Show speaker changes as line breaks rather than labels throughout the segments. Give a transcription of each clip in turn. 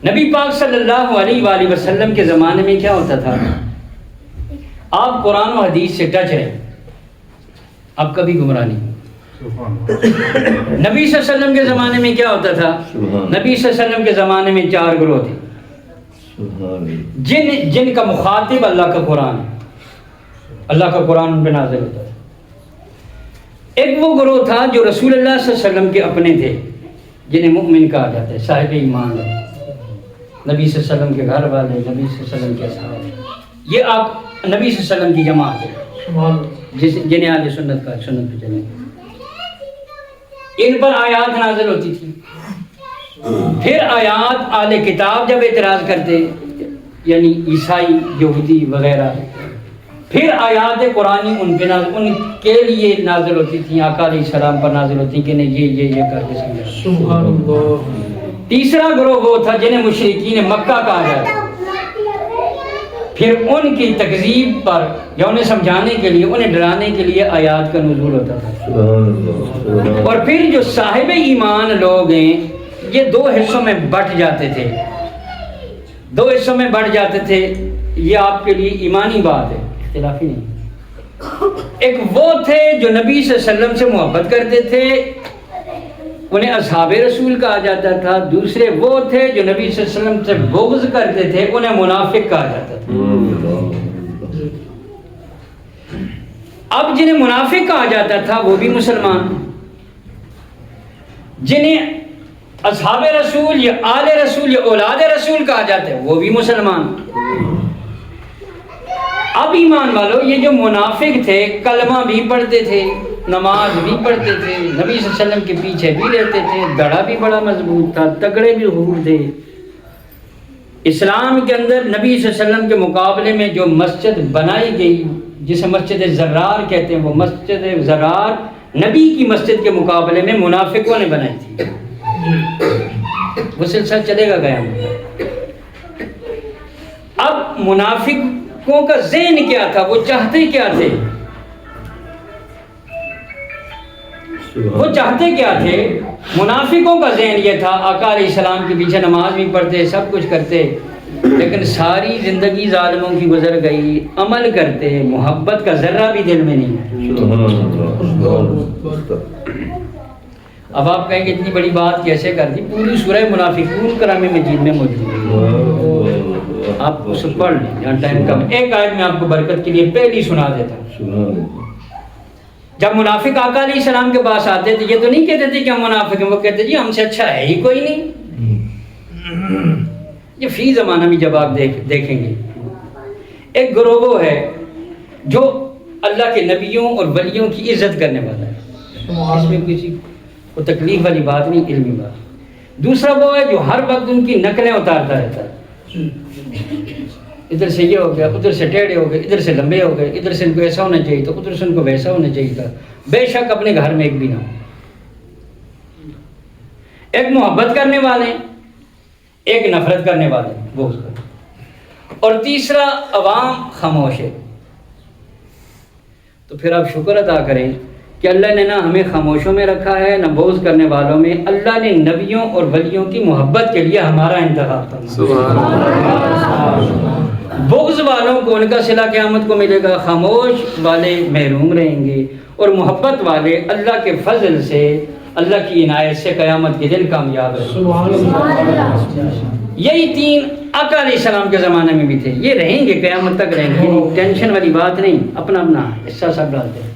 نبی پاک صلی اللہ علیہ وآلہ وسلم کے زمانے میں کیا ہوتا تھا؟ آپ قرآن و حدیث سے ٹچ رہے، آپ کبھی گمراہ نہیں۔ نبی صلی اللہ علیہ وسلم کے زمانے میں کیا ہوتا تھا؟ نبی صلی اللہ علیہ وسلم کے زمانے میں 4 گروہ تھے جن کا مخاطب اللہ کا قرآن ہے، اللہ کا قرآن ان پہ نازل ہوتا تھا۔ ایک وہ گروہ تھا جو رسول اللہ صلی اللہ علیہ وسلم کے اپنے تھے، جنہیں مؤمن کہا جاتا ہے، صاحب ایمان ہے، نبی صلی اللہ علیہ وسلم کے گھر والے، نبی صلی اللہ علیہ وسلم کے اصحاب، یہ آپ نبی صلی اللہ علیہ وسلم کی جماعت ہے جنہیں اہل سنت کا سنت پہ چلیں۔ ان پر آیات نازل ہوتی تھی، پھر آیات اہل کتاب جب اعتراض کرتے، یعنی عیسائی، یہودی وغیرہ، پھر آیات قرآنی ان کے لیے نازل ہوتی تھیں، آقا علیہ السلام پر نازل ہوتی کہ نہیں یہ کر کے سمجھا۔ سبحان اللہ۔ تیسرا گروہ وہ تھا جنہیں مشرکین مکہ کہا جاتا، پھر ان کی تکذیب پر یا انہیں سمجھانے کے لیے، انہیں ڈرانے کے لیے آیات کا نزول ہوتا تھا۔ اور پھر جو صاحب ایمان لوگ ہیں یہ 2 حصوں میں بٹ جاتے تھے، 2 حصوں میں بٹ جاتے تھے۔ یہ آپ کے لیے ایمانی بات ہے، اختلافی نہیں۔ ایک وہ تھے جو نبی صلی اللہ علیہ وسلم سے محبت کرتے تھے، انہیں اصحاب رسول کہا جاتا تھا۔ دوسرے وہ تھے جو نبی صلی اللہ علیہ وسلم سے بغض کرتے تھے، انہیں منافق کہا جاتا تھا۔ اب جنہیں منافق کہا جاتا تھا وہ بھی مسلمان، جنہیں اصحاب رسول یا آل رسول یا اولاد رسول کہا جاتا ہے وہ بھی مسلمان۔ اب ایمان والو، یہ جو منافق تھے کلمہ بھی پڑھتے تھے، نماز بھی پڑھتے تھے، نبی صلی اللہ علیہ وسلم کے پیچھے بھی رہتے تھے، دڑا بھی بڑا مضبوط تھا، تگڑے بھی حور تھے۔ اسلام کے اندر نبی صلی اللہ علیہ وسلم کے مقابلے میں جو مسجد بنائی گئی، جسے مسجد زرار کہتے ہیں، وہ مسجد زرار نبی کی مسجد کے مقابلے میں منافقوں نے بنائی تھی۔ وہ سلسلہ چلے گا قیامت۔ اب منافقوں کا ذہن کیا تھا، وہ چاہتے کیا تھے؟ وہ چاہتے کیا تھے؟ منافقوں کا ذہن یہ تھا، آقا علیہ السلام کے پیچھے نماز بھی پڑھتے، سب کچھ کرتے، لیکن ساری زندگی ظالموں کی گزر گئی، عمل کرتے، محبت کا ذرہ بھی دل میں نہیں ہے۔ اب آپ کہیں کہ اتنی بڑی بات کیسے کر دی؟ پوری سورہ منافقون کلام مجید میں موجود ہے، آپ اس کو پڑھ لیں، یہاں ٹائم کم۔ ایک آیت میں آپ کو برکت کے لیے پہلی سنا دیتا ہوں۔ جب منافق آقا علیہ السلام کے پاس آتے تھے، یہ تو نہیں کہتے تھے کہ ہم منافق ہیں، وہ کہتے جی ہم سے اچھا ہے ہی کوئی نہیں۔ یہ فی زمانہ بھی جب آپ دیکھیں گے، ایک گروہ وہ ہے جو اللہ کے نبیوں اور ولیوں کی عزت کرنے والا ہے، اس میں کسی کو تکلیف والی بات نہیں، علمی بات۔ دوسرا وہ ہے جو ہر وقت ان کی نقلیں اتارتا رہتا ہے، ادھر سے یہ ہو گیا، ادھر سے ٹیڑھے ہو گئے، ادھر سے لمبے ہو گئے، ادھر سے ان کو ایسا ہونا چاہیے تھا، ادھر سے ان کو ویسا ہونا چاہیے تھا۔ بے شک اپنے گھر میں ایک بھی نہ ہو۔ ایک محبت کرنے والے، ایک نفرت کرنے والے، وہ اس کا، اور تیسرا عوام خاموش ہے۔ تو پھر آپ شکر ادا کریں کہ اللہ نے نہ ہمیں خاموشوں میں رکھا ہے، نہ بغض کرنے والوں میں۔ اللہ نے نبیوں اور ولیوں کی محبت کے لیے ہمارا انتخاب کرنا۔ بغض والوں کو ان کا صلہ قیامت کو ملے گا، خاموش والے محروم رہیں گے، اور محبت والے اللہ کے فضل سے، اللہ کی عنایت سے قیامت کے دن کامیاب رہیں۔ یہی 3 آقا علیہ السلام کے زمانے میں بھی تھے، یہ رہیں گے قیامت تک رہیں گے، ٹینشن والی بات نہیں، اپنا اپنا حصہ سب ڈالتے ہیں۔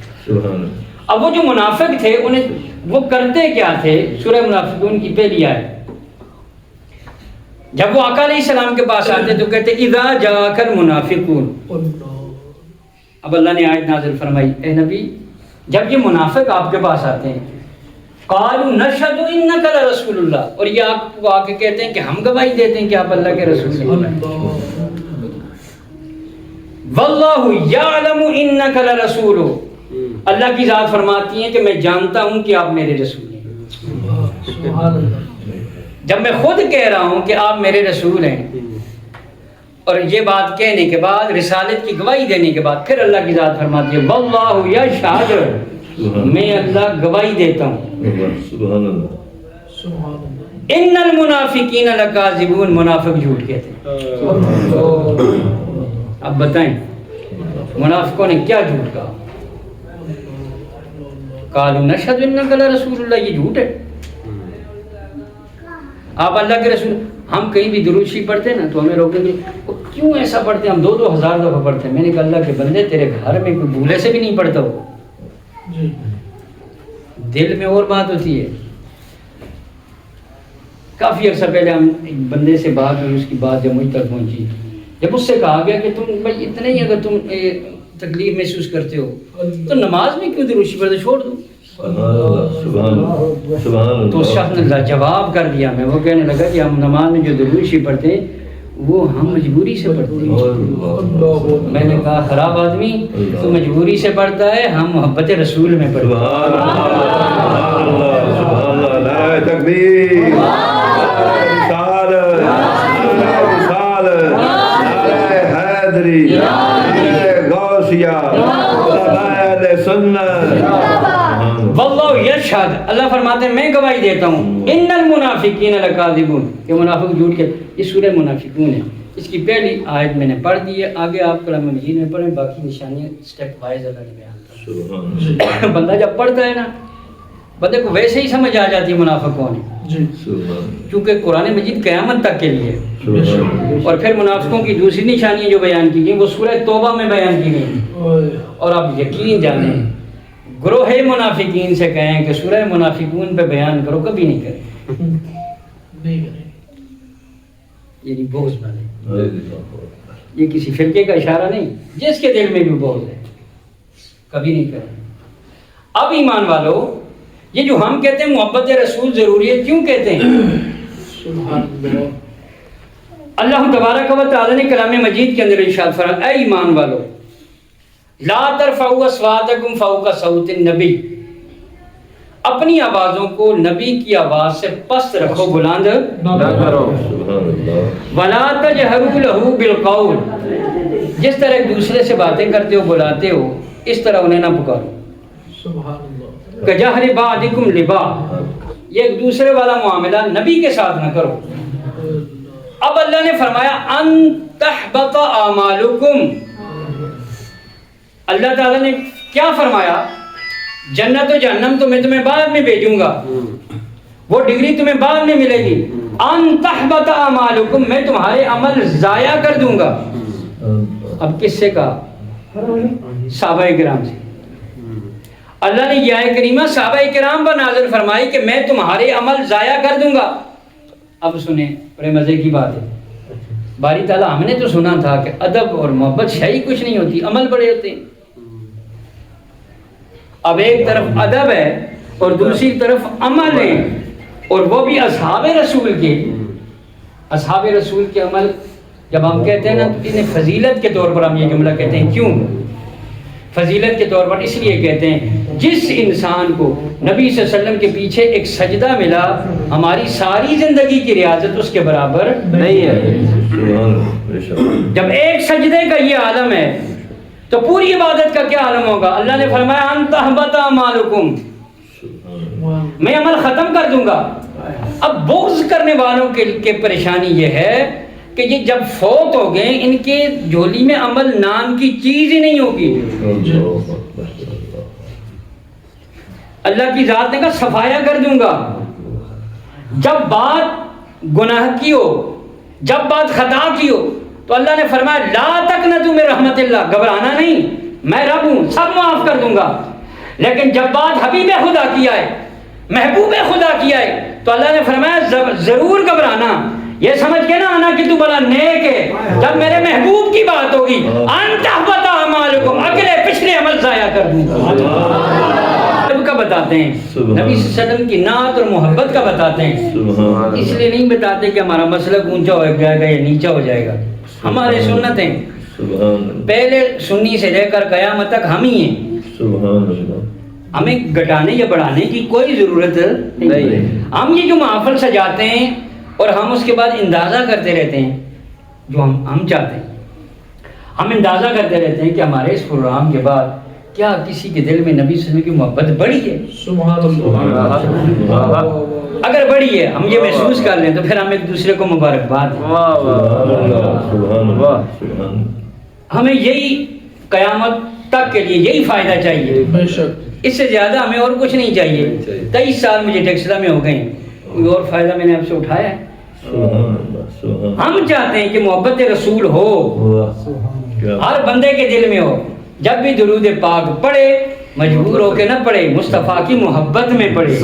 اب وہ جو منافق تھے وہ کرتے کیا تھے؟ سورہ منافقون کی پہلی آیت، جب وہ آقا علیہ السلام کے پاس آتے تو کہتے اذا جاءک المنافقون۔ اب اللہ نے آیت نازل فرمائی، اے نبی جب یہ منافق آپ کے پاس آتے ہیں، قالوا نشهد انک لرسول اللہ، اور یہ آپ کو آ کے کہتے ہیں کہ ہم گواہی دیتے ہیں کہ آپ اللہ کے رسول ہیں، واللہ یعلم انک لرسول، اللہ کی ذات فرماتی ہیں کہ میں جانتا ہوں کہ آپ میرے رسول ہیں۔ جب میں خود کہہ رہا ہوں کہ آپ میرے رسول ہیں، اور یہ بات کہنے کے بعد، رسالت کی گواہی دینے کے بعد، پھر اللہ کی ذات فرماتی ہے واللہ یشہد، میں اللہ گواہی دیتا ہوں۔ ان المنافقین لکاذبون، منافق جھوٹ کہتے ہیں۔ اب بتائیں منافقوں نے کیا جھوٹ کہا؟ قالوا نشہد انک لرسول اللہ، یہ جھوٹ ہے، آپ اللہ کے رسول۔ ہم کہیں بھی درود شریف پڑھتے ہیں نا تو ہمیں روکیں گے وہ کیوں ایسا پڑھتے ہیں، ہم 2,000 دفعہ پڑھتے ہیں۔ میں نے کہا اللہ کے بندے تیرے گھر میں کوئی بھولے سے بھی نہیں پڑھتا ہو، دل میں اور بات ہوتی ہے۔ کافی عرصہ پہلے ہم ایک بندے سے بات ہوئی، اس کی بات جب مجھ تک پہنچی، جب اس سے کہا گیا کہ تم بھائی اتنا ہی اگر تم تکلیف محسوس کرتے ہو تو نماز میں کیوں درود شریف پڑھتے، چھوڑ دو۔ تو اس شخص نے جواب کر دیا، میں وہ کہنے لگا کہ ہم نماز میں جو درود شریف پڑھتے ہیں وہ ہم مجبوری سے پڑھتے ہیں۔ میں نے کہا خراب آدمی، تو مجبوری سے پڑھتا ہے، ہم محبت رسول میں پڑھتے واللہ یشہد، اللہ فرماتے ہیں میں گواہی دیتا ہوں، ان المنافقین لکاذبون، یہ منافق جھوٹ کے۔ یہ سورہ منافقون ہے، اس کی پہلی آیت میں نے پڑھ دی ہے، آگے آپ کلام مجید میں پڑھیں، باقی نشانیاں سٹیپ وائز اللہ نے بیان کر۔ بندہ جب پڑھتا ہے نا بندے کو ویسے ہی سمجھ آ جاتی ہے منافق کون ہے، کیونکہ قرآن مجید قیامت تک کے لیے۔ اور پھر منافقوں کی دوسری نشانیاں جو بیان کی گئی وہ سورہ توبہ میں بیان کی گئی، اور آپ یقین جانیں گروہ منافقین سے کہیں کہ سورہ منافقون پہ بیان کرو، کبھی نہیں کریں، یعنی بغض والے۔ یہ کسی فرقے کا اشارہ نہیں، جس کے دل میں بھی بغض ہے کبھی نہیں کریں۔ اب ایمان والو، یہ جو ہم کہتے ہیں محبت رسول ضروری ہے، کیوں کہتے ہیں؟ اللہ تبارک و تعالی نے کلام مجید کے اندر ارشاد فرمایا، اے ایمان والو لا ترفعوا اصواتکم فوق صوت النبی، اپنی آوازوں کو نبی کی آواز سے پست رکھو، بلند نہ کرو۔ ولا تجہروا لہ بالقول، جس طرح ایک دوسرے سے باتیں کرتے ہو بلاتے ہو اس طرح انہیں نہ پکارو۔ کجہر بعضکم لبعض، یہ ایک دوسرے والا معاملہ نبی کے ساتھ نہ کرو۔ اب اللہ نے فرمایا ان تحبط اعمالکم، اللہ تعالیٰ نے کیا فرمایا؟ جنت و جہنم تو میں تمہیں بعد میں بھیجوں گا، وہ ڈگری تمہیں بعد میں ملے گی۔ ان تحبط اعمالکم، میں تمہارے عمل ضائع کر دوں گا۔ اب کس سے کہا؟ صحابہ کرام سے۔ اللہ نے یہ آیت کریمہ صحابہ کرام پر نازل فرمائی کہ میں تمہارے عمل ضائع کر دوں گا۔ اب سنیں، بڑے مزے کی بات ہے، باری تعالیٰ ہم نے تو سنا تھا کہ ادب اور محبت شہی کچھ نہیں ہوتی، عمل بڑے ہوتے ہیں۔ اب ایک طرف ادب ہے اور دوسری طرف عمل ہے، اور وہ بھی اصحاب رسول کے۔ اصحاب رسول کے عمل جب ہم کہتے ہیں نا تو انہیں فضیلت کے طور پر ہم یہ جملہ کہتے ہیں۔ کیوں فضیلت کے طور پر؟ اس لیے کہتے ہیں جس انسان کو نبی صلی اللہ علیہ وسلم کے پیچھے ایک سجدہ ملا، ہماری ساری زندگی کی ریاضت اس کے برابر نہیں ہے۔ جب ایک سجدے کا یہ عالم ہے تو پوری عبادت کا کیا عالم ہوگا؟ اللہ نے فرمایا ان تحبط اعمالکم، میں عمل ختم کر دوں گا۔ اب بغض کرنے والوں کے پریشانی یہ ہے کہ یہ جب فوت ہو گئے ان کے جھولی میں عمل نام کی چیز ہی نہیں ہوگی۔ اللہ کی ذات نے کہا صفایا کر دوں گا۔ جب بات گناہ کی ہو، جب بات خطا کی ہو تو اللہ نے فرمایا لا تقنطوا من رحمت اللہ، گھبرانا نہیں، میں رب ہوں، سب معاف کر دوں گا۔ لیکن جب بات حبیب خدا کی آئے، محبوب خدا کی آئے تو اللہ نے فرمایا ضرور گھبرانا، یہ سمجھ کے نہ آنا کہ تو بڑا نیک ہے، جب میرے محبوب کی بات ہوگی ان تحبط اعمالکم، اگلے پچھلے عمل ضائع کر دوں گا۔ کا بتاتے ہیں نبی صلی اللہ علیہ وسلم کی نعت اور محبت کا بتاتے ہیں، اس لیے نہیں بتاتے کہ ہمارا مسلک اونچا ہو جائے گا یا نیچا ہو جائے گا۔ ہمارے سنتیں پہلے سنی سے لے کر قیامت تک ہم ہی ہیں، ہمیں گھٹانے یا بڑھانے کی کوئی ضرورت نہیں۔ ہم یہ جو محفل سجاتے ہیں اور ہم اس کے بعد اندازہ کرتے رہتے ہیں جو ہم چاہتے ہیں، ہم اندازہ کرتے رہتے ہیں کہ ہمارے اس پروگرام کے بعد کیا کسی کے دل میں نبی صلی اللہ علیہ وسلم کی محبت بڑی ہے؟
سبحان اللہ.
اگر بڑی ہے، ہم یہ محسوس کر لیں تو پھر ہم ایک دوسرے کو مبارکباد دیں. ہمیں یہی قیامت تک کے لیے یہی فائدہ چاہیے،
بے شک.
اس سے زیادہ ہمیں اور کچھ نہیں چاہیے. 23 سال مجھے ٹیکسلا میں ہو گئے، کوئی اور فائدہ میں نے آپ سے اٹھایا ہے؟ ہم چاہتے ہیں کہ محبت رسول ہو، ہر بندے کے دل میں ہو. جب بھی درود پاک پڑھے مجبور ہو کے نہ پڑھے، مصطفیٰ کی محبت میں پڑھے.